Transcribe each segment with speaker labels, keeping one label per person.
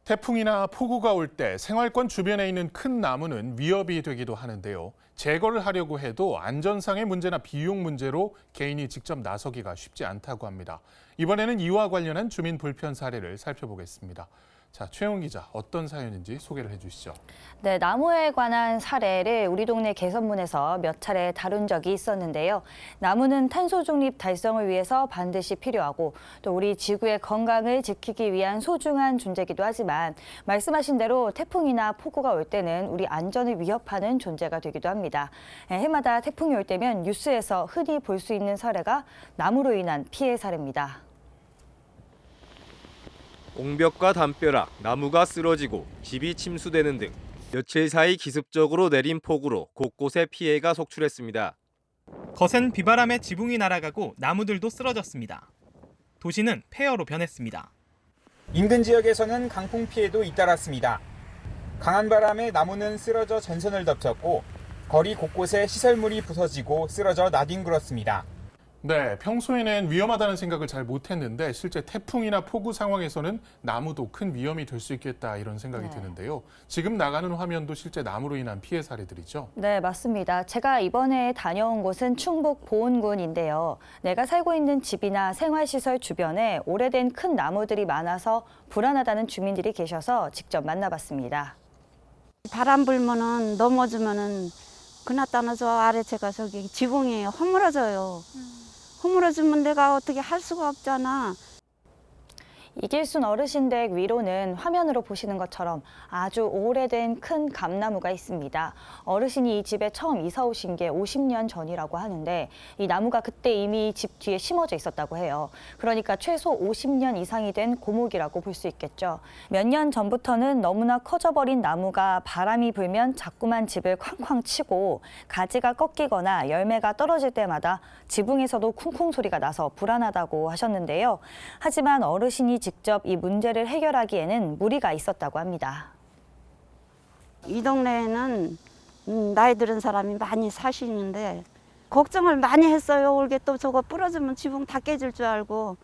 Speaker 1: 태풍이나 폭우가 올 때 생활권 주변에 있는 큰 나무는 위협이 되기도 하는데요. 제거를 하려고 해도 안전상의 문제나 비용 문제로 개인이 직접 나서기가 쉽지 않다고 합니다. 이번에는 이와 관련한 주민 불편 사례를 살펴보겠습니다. 자, 최영 기자, 어떤 사연인지 소개를 해주시죠.
Speaker 2: 네, 나무에 관한 사례를 우리 동네 개선문에서 몇 차례 다룬 적이 있었는데요. 나무는 탄소 중립 달성을 위해서 반드시 필요하고 또 우리 지구의 건강을 지키기 위한 소중한 존재이기도 하지만 말씀하신 대로 태풍이나 폭우가 올 때는 우리 안전을 위협하는 존재가 되기도 합니다. 해마다 태풍이 올 때면 뉴스에서 흔히 볼 수 있는 사례가 나무로 인한 피해 사례입니다.
Speaker 3: 옹벽과 담벼락, 나무가 쓰러지고 집이 침수되는 등 며칠 사이 기습적으로 내린 폭우로 곳곳에 피해가 속출했습니다.
Speaker 4: 거센 비바람에 지붕이 날아가고 나무들도 쓰러졌습니다. 도시는 폐허로 변했습니다.
Speaker 5: 인근 지역에서는 강풍 피해도 잇따랐습니다. 강한 바람에 나무는 쓰러져 전선을 덮쳤고 거리 곳곳에 시설물이 부서지고 쓰러져 나뒹굴었습니다.
Speaker 1: 네, 평소에는 위험하다는 생각을 잘 못했는데 실제 태풍이나 폭우 상황에서는 나무도 큰 위험이 될 수 있겠다 이런 생각이 드는데요. 지금 나가는 화면도 실제 나무로 인한 피해 사례들이죠?
Speaker 2: 네, 맞습니다. 제가 이번에 다녀온 곳은 충북 보은군인데요. 내가 살고 있는 집이나 생활시설 주변에 오래된 큰 나무들이 많아서 불안하다는 주민들이 계셔서 직접 만나봤습니다.
Speaker 6: 바람 불면은 넘어지면은 그나따나 저 아래채가 저기 지붕이 허물어져요. 허물어지면 내가 어떻게 할 수가 없잖아.
Speaker 2: 이길순 어르신댁 위로는 화면으로 보시는 것처럼 아주 오래된 큰 감나무가 있습니다. 어르신이 이 집에 처음 이사 오신 게 50년 전이라고 하는데 이 나무가 그때 이미 집 뒤에 심어져 있었다고 해요. 그러니까 최소 50년 이상이 된 고목이라고 볼 수 있겠죠. 몇 년 전부터는 너무나 커져버린 나무가 바람이 불면 자꾸만 집을 쾅쾅 치고 가지가 꺾이거나 열매가 떨어질 때마다 지붕에서도 쿵쿵 소리가 나서 불안하다고 하셨는데요. 하지만 어르신이 직접 이 문제를 해결하기에는 무리가 있었다고 합니다.
Speaker 6: 이 동네에는 나이 들은 사람이 많이 사시는데 걱정을 많이 했어요. 올게 또 저거 부러지면 지붕 다 깨질 줄 알고.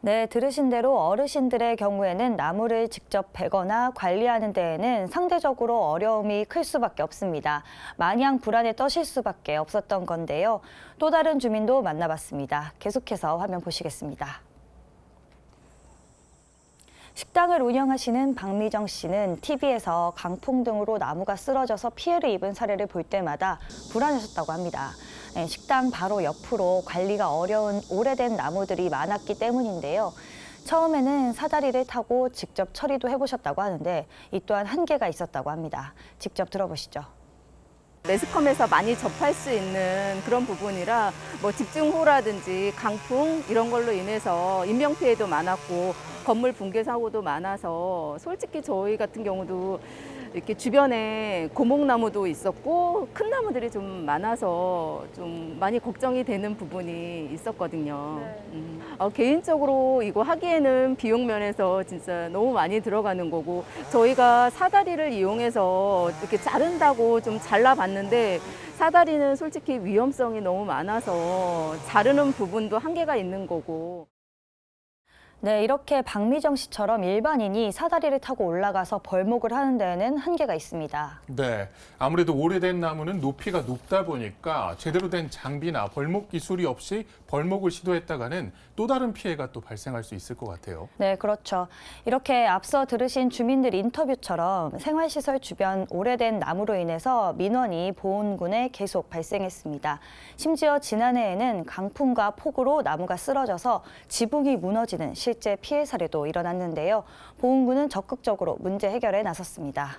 Speaker 2: 네, 들으신 대로 어르신들의 경우에는 나무를 직접 베거나 관리하는 데에는 상대적으로 어려움이 클 수밖에 없습니다. 마냥 불안에 떠실 수밖에 없었던 건데요. 또 다른 주민도 만나봤습니다. 계속해서 화면 보시겠습니다. 식당을 운영하시는 박미정 씨는 TV에서 강풍 등으로 나무가 쓰러져서 피해를 입은 사례를 볼 때마다 불안하셨다고 합니다. 식당 바로 옆으로 관리가 어려운 오래된 나무들이 많았기 때문인데요. 처음에는 사다리를 타고 직접 처리도 해보셨다고 하는데 이 또한 한계가 있었다고 합니다. 직접 들어보시죠.
Speaker 7: 매스컴에서 많이 접할 수 있는 그런 부분이라 뭐 집중호우라든지 강풍 이런 걸로 인해서 인명피해도 많았고 건물 붕괴 사고도 많아서 솔직히 저희 같은 경우도 이렇게 주변에 고목나무도 있었고 큰 나무들이 좀 많아서 좀 많이 걱정이 되는 부분이 있었거든요. 개인적으로 이거 하기에는 비용 면에서 진짜 너무 많이 들어가는 거고 저희가 사다리를 이용해서 이렇게 자른다고 좀 잘라봤는데 사다리는 솔직히 위험성이 너무 많아서 자르는 부분도 한계가 있는 거고.
Speaker 2: 네, 이렇게 박미정 씨처럼 일반인이 사다리를 타고 올라가서 벌목을 하는 데에는 한계가 있습니다.
Speaker 1: 네, 아무래도 오래된 나무는 높이가 높다 보니까 제대로 된 장비나 벌목 기술이 없이 벌목을 시도했다가는 또 다른 피해가 또 발생할 수 있을 것 같아요.
Speaker 2: 네, 그렇죠. 이렇게 앞서 들으신 주민들 인터뷰처럼 생활시설 주변 오래된 나무로 인해서 민원이 보은군에 계속 발생했습니다. 심지어 지난해에는 강풍과 폭우로 나무가 쓰러져서 지붕이 무너지는 실제 피해 사례도 일어났는데요. 보은군은 적극적으로 문제 해결에 나섰습니다.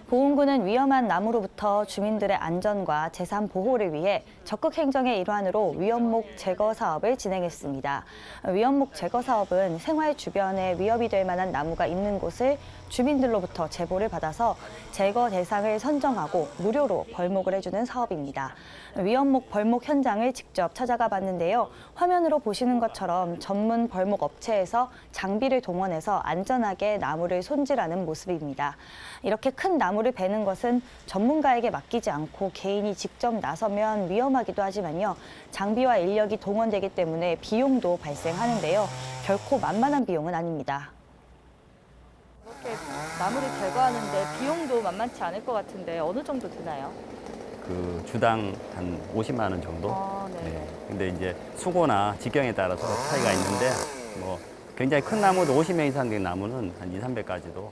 Speaker 2: 보은군은 위험한 나무로부터 주민들의 안전과 재산 보호를 위해 적극 행정의 일환으로 위험목 제거 사업을 진행했습니다. 위험목 제거 사업은 생활 주변에 위협이 될 만한 나무가 있는 곳을 주민들로부터 제보를 받아서 제거 대상을 선정하고 무료로 벌목을 해주는 사업입니다. 위험목 벌목 현장을 직접 찾아가 봤는데요. 화면으로 보시는 것처럼 전문 벌목 업체에서 장비를 동원해서 안전하게 나무를 손질하는 모습입니다. 이렇게 큰 나무 나무를 베는 것은 전문가에게 맡기지 않고 개인이 직접 나서면 위험하기도 하지만요. 장비와 인력이 동원되기 때문에 비용도 발생하는데요. 결코 만만한 비용은 아닙니다. 이렇게 나무를 제거하는데 비용도 만만치 않을 것 같은데 어느 정도 드나요?
Speaker 8: 그 주당 한 50만 원 정도.
Speaker 2: 네.
Speaker 8: 네. 근데 이제 수고나 직경에 따라서 차이가 있는데 뭐 굉장히 큰 나무도 50명 이상 된 나무는 한 2, 300가지도.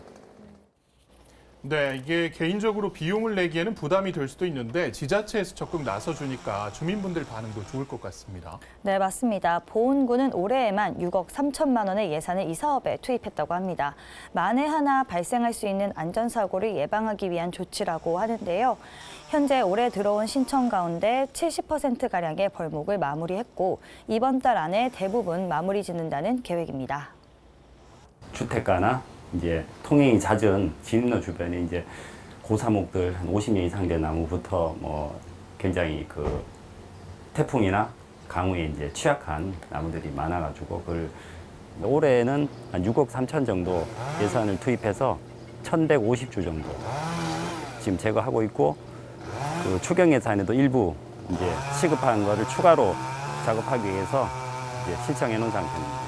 Speaker 1: 네, 이게 개인적으로 비용을 내기에는 부담이 될 수도 있는데 지자체에서 적극 나서주니까 주민분들 반응도 좋을 것 같습니다.
Speaker 2: 네, 맞습니다. 보은군은 올해에만 6억 3천만 원의 예산을 이 사업에 투입했다고 합니다. 만에 하나 발생할 수 있는 안전사고를 예방하기 위한 조치라고 하는데요. 현재 올해 들어온 신청 가운데 70%가량의 벌목을 마무리했고 이번 달 안에 대부분 마무리 짓는다는 계획입니다.
Speaker 8: 주택가나 이제 통행이 잦은 진입로 주변에 이제 고사목들 한 50년 이상 된 나무부터 뭐 굉장히 그 태풍이나 강우에 이제 취약한 나무들이 많아가지고 그걸 올해는 한 6억 3천 정도 예산을 투입해서 1,150주 정도 지금 제거하고 있고 그 추경 예산에도 일부 이제 시급한 거를 추가로 작업하기 위해서 이제 신청해 놓은 상태입니다.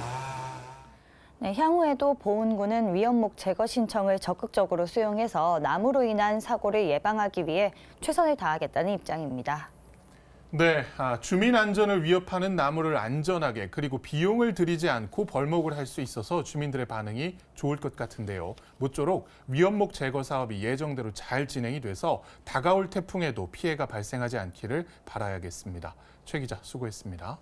Speaker 2: 네, 향후에도 보은군은 위험목 제거 신청을 적극적으로 수용해서 나무로 인한 사고를 예방하기 위해 최선을 다하겠다는 입장입니다.
Speaker 1: 네, 주민 안전을 위협하는 나무를 안전하게 그리고 비용을 들이지 않고 벌목을 할 수 있어서 주민들의 반응이 좋을 것 같은데요. 모쪼록 위험목 제거 사업이 예정대로 잘 진행이 돼서 다가올 태풍에도 피해가 발생하지 않기를 바라야겠습니다. 최 기자 수고했습니다.